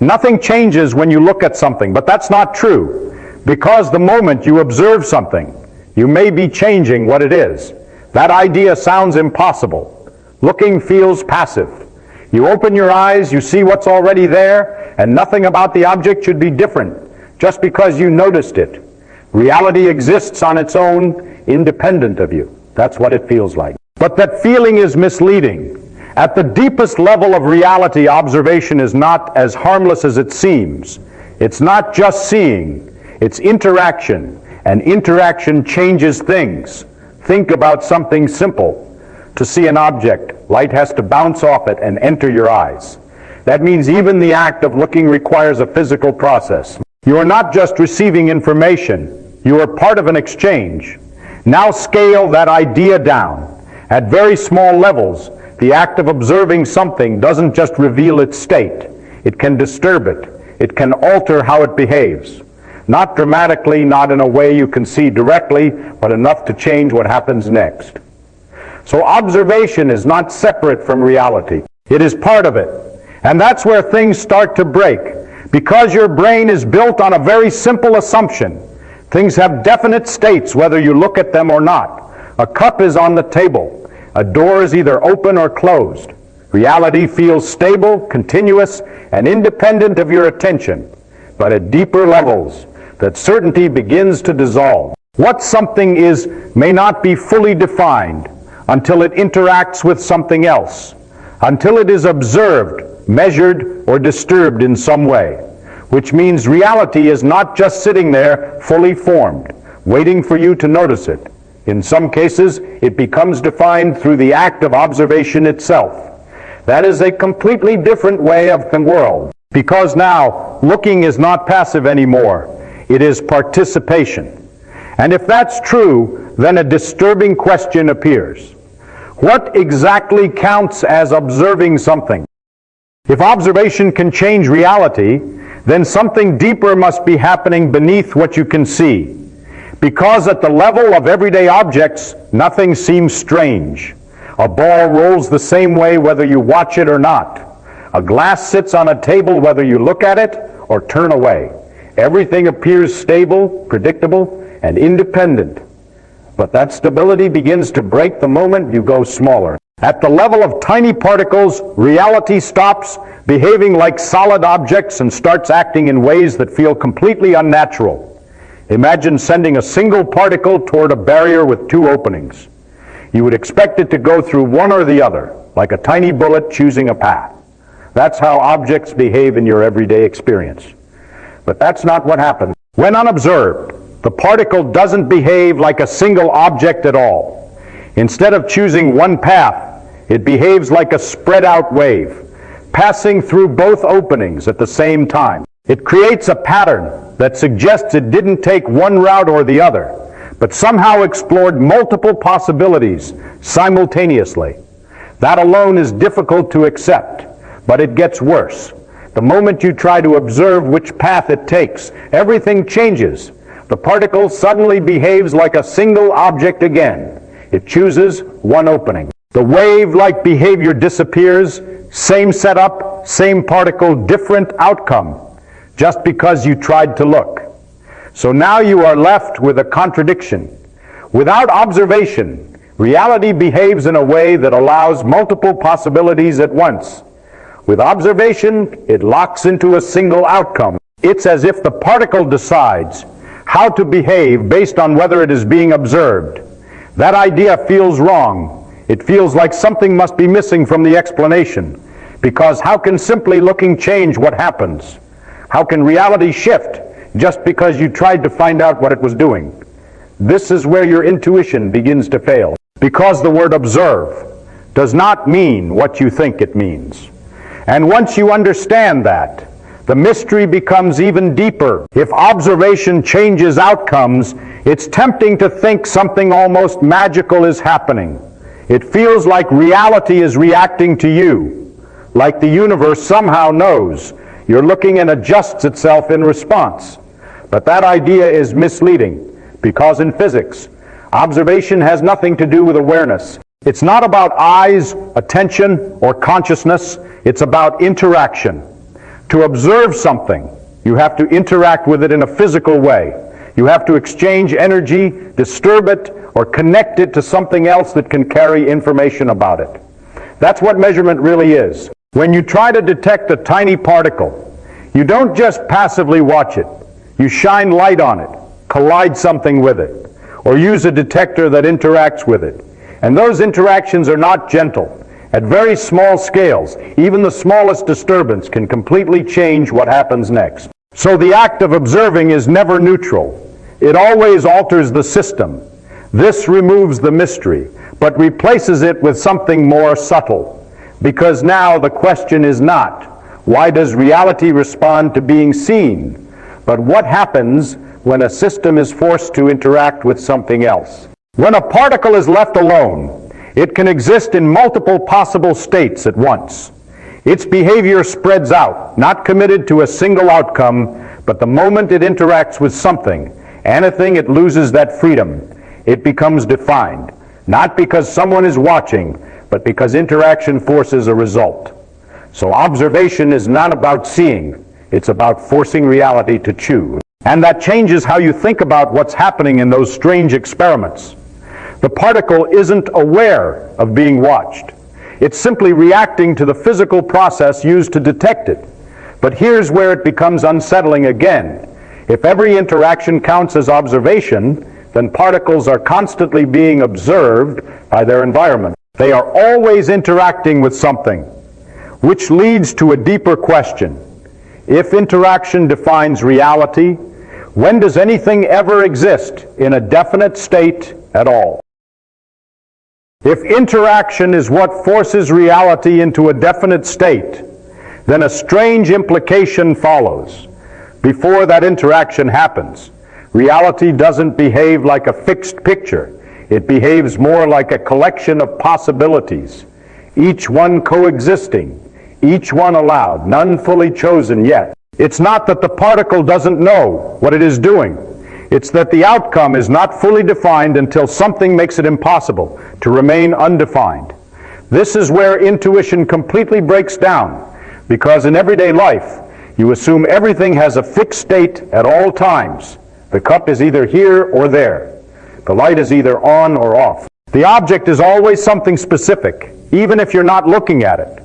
Nothing changes when you look at something, but that's not true, because the moment you observe something, you may be changing what it is. That idea sounds impossible. Looking feels passive. You open your eyes, you see what's already there, and nothing about the object should be different just because you noticed it. Reality exists on its own, independent of you. That's what it feels like. But that feeling is misleading. At the deepest level of reality, observation is not as harmless as it seems. It's not just seeing, it's interaction, and interaction changes things. Think about something simple. To see an object, light has to bounce off it and enter your eyes. That means even the act of looking requires a physical process. You are not just receiving information, you are part of an exchange. Now scale that idea down. At very small levels, the act of observing something doesn't just reveal its state. It can disturb it. It can alter how it behaves. Not dramatically, not in a way you can see directly, but enough to change what happens next. So observation is not separate from reality. It is part of it. And that's where things start to break. Because your brain is built on a very simple assumption. Things have definite states whether you look at them or not. A cup is on the table. A door is either open or closed. Reality feels stable, continuous, and independent of your attention. But at deeper levels, that certainty begins to dissolve. What something is may not be fully defined until it interacts with something else, until it is observed, measured, or disturbed in some way, which means reality is not just sitting there fully formed, waiting for you to notice it. In some cases, it becomes defined through the act of observation itself. That is a completely different way of the world, because now looking is not passive anymore. It is participation. And if that's true, then a disturbing question appears. What exactly counts as observing something? If observation can change reality, then something deeper must be happening beneath what you can see. Because at the level of everyday objects, nothing seems strange. A ball rolls the same way whether you watch it or not. A glass sits on a table whether you look at it or turn away. Everything appears stable, predictable, and independent. But that stability begins to break the moment you go smaller. At the level of tiny particles, reality stops behaving like solid objects and starts acting in ways that feel completely unnatural. Imagine sending a single particle toward a barrier with two openings. You would expect it to go through one or the other, like a tiny bullet choosing a path. That's how objects behave in your everyday experience. But that's not what happens. When unobserved, the particle doesn't behave like a single object at all. Instead of choosing one path, it behaves like a spread out wave, passing through both openings at the same time. It creates a pattern that suggests it didn't take one route or the other, but somehow explored multiple possibilities simultaneously. That alone is difficult to accept, but it gets worse. The moment you try to observe which path it takes, everything changes. The particle suddenly behaves like a single object again. It chooses one opening. The wave-like behavior disappears, same setup, same particle, different outcome, just because you tried to look. So now you are left with a contradiction. Without observation, reality behaves in a way that allows multiple possibilities at once. With observation, it locks into a single outcome. It's as if the particle decides how to behave based on whether it is being observed. That idea feels wrong. It feels like something must be missing from the explanation, because how can simply looking change what happens? How can reality shift just because you tried to find out what it was doing? This is where your intuition begins to fail, because the word observe does not mean what you think it means. And once you understand that, the mystery becomes even deeper. If observation changes outcomes, it's tempting to think something almost magical is happening. It feels like reality is reacting to you, like the universe somehow knows you're looking and adjusts itself in response. But that idea is misleading, because in physics, observation has nothing to do with awareness. It's not about eyes, attention, or consciousness. It's about interaction. To observe something, you have to interact with it in a physical way. You have to exchange energy, disturb it, or connect it to something else that can carry information about it. That's what measurement really is. When you try to detect a tiny particle, you don't just passively watch it. You shine light on it, collide something with it, or use a detector that interacts with it. And those interactions are not gentle. At very small scales, even the smallest disturbance can completely change what happens next. So the act of observing is never neutral. It always alters the system. This removes the mystery, but replaces it with something more subtle. Because now the question is not, why does reality respond to being seen? But what happens when a system is forced to interact with something else? When a particle is left alone, it can exist in multiple possible states at once. Its behavior spreads out, not committed to a single outcome, but the moment it interacts with something, anything, it loses that freedom. It becomes defined, not because someone is watching, but because interaction forces a result. So observation is not about seeing, it's about forcing reality to choose. And that changes how you think about what's happening in those strange experiments. The particle isn't aware of being watched. It's simply reacting to the physical process used to detect it. But here's where it becomes unsettling again. If every interaction counts as observation, then particles are constantly being observed by their environment. They are always interacting with something, which leads to a deeper question. If interaction defines reality, when does anything ever exist in a definite state at all? If interaction is what forces reality into a definite state, then a strange implication follows. Before that interaction happens, reality doesn't behave like a fixed picture. It behaves more like a collection of possibilities, each one coexisting, each one allowed, none fully chosen yet. It's not that the particle doesn't know what it is doing. It's that the outcome is not fully defined until something makes it impossible to remain undefined. This is where intuition completely breaks down, because in everyday life, you assume everything has a fixed state at all times. The cup is either here or there. The light is either on or off. The object is always something specific, even if you're not looking at it.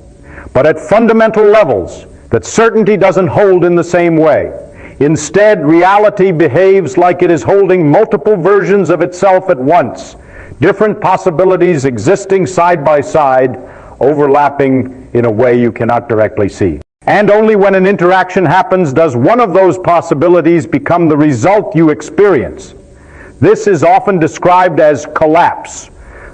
But at fundamental levels, that certainty doesn't hold in the same way. Instead, reality behaves like it is holding multiple versions of itself at once, different possibilities existing side by side, overlapping in a way you cannot directly see. And only when an interaction happens does one of those possibilities become the result you experience. This is often described as collapse,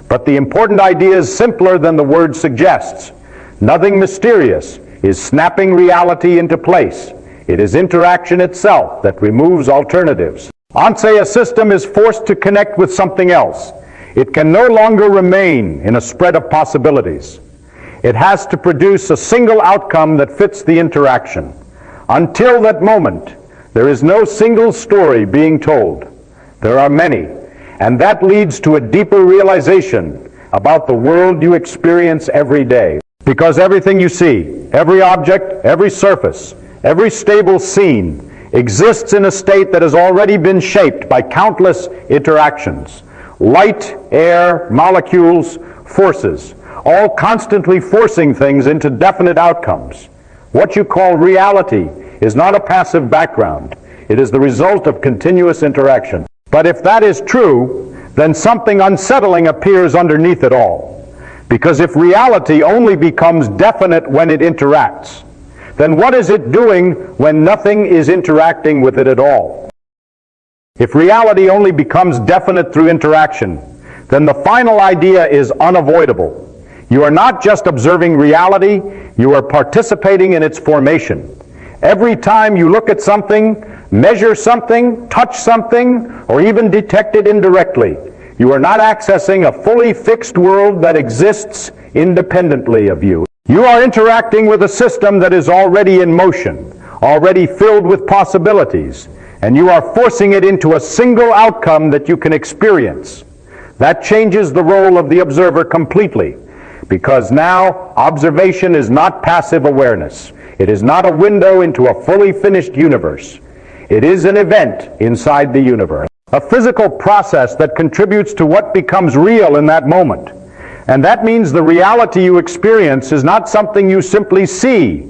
but the important idea is simpler than the word suggests. Nothing mysterious is snapping reality into place. It is interaction itself that removes alternatives. Once a system is forced to connect with something else, it can no longer remain in a spread of possibilities. It has to produce a single outcome that fits the interaction. Until that moment, there is no single story being told. There are many, and that leads to a deeper realization about the world you experience every day. Because everything you see, every object, every surface, every stable scene exists in a state that has already been shaped by countless interactions. Light, air, molecules, forces, all constantly forcing things into definite outcomes. What you call reality is not a passive background. It is the result of continuous interaction. But if that is true, then something unsettling appears underneath it all. Because if reality only becomes definite when it interacts, then what is it doing when nothing is interacting with it at all? If reality only becomes definite through interaction, then the final idea is unavoidable. You are not just observing reality, you are participating in its formation. Every time you look at something, measure something, touch something, or even detect it indirectly, you are not accessing a fully fixed world that exists independently of you. You are interacting with a system that is already in motion, already filled with possibilities, and you are forcing it into a single outcome that you can experience. That changes the role of the observer completely, because now observation is not passive awareness. It is not a window into a fully finished universe. It is an event inside the universe, a physical process that contributes to what becomes real in that moment. And that means the reality you experience is not something you simply see.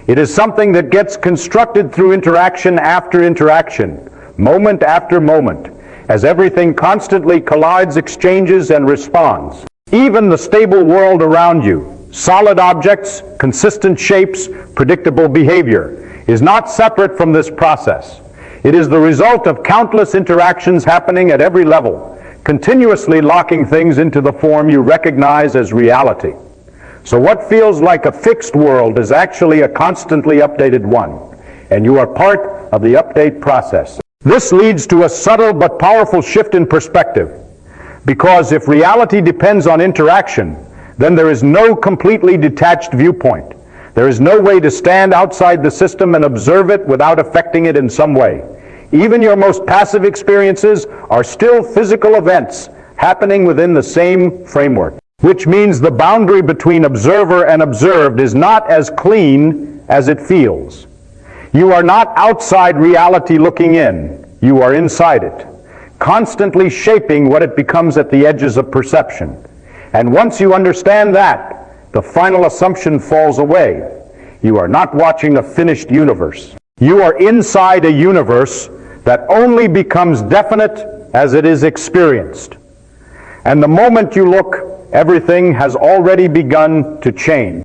It is something that gets constructed through interaction after interaction, moment after moment, as everything constantly collides, exchanges, and responds. Even the stable world around you, solid objects, consistent shapes, predictable behavior, is not separate from this process. It is the result of countless interactions happening at every level, continuously locking things into the form you recognize as reality. So what feels like a fixed world is actually a constantly updated one, and you are part of the update process. This leads to a subtle but powerful shift in perspective, because if reality depends on interaction, then there is no completely detached viewpoint. There is no way to stand outside the system and observe it without affecting it in some way. Even your most passive experiences are still physical events happening within the same framework, which means the boundary between observer and observed is not as clean as it feels. You are not outside reality looking in. You are inside it, constantly shaping what it becomes at the edges of perception. And once you understand that, the final assumption falls away. You are not watching a finished universe. You are inside a universe that only becomes definite as it is experienced. And the moment you look, everything has already begun to change.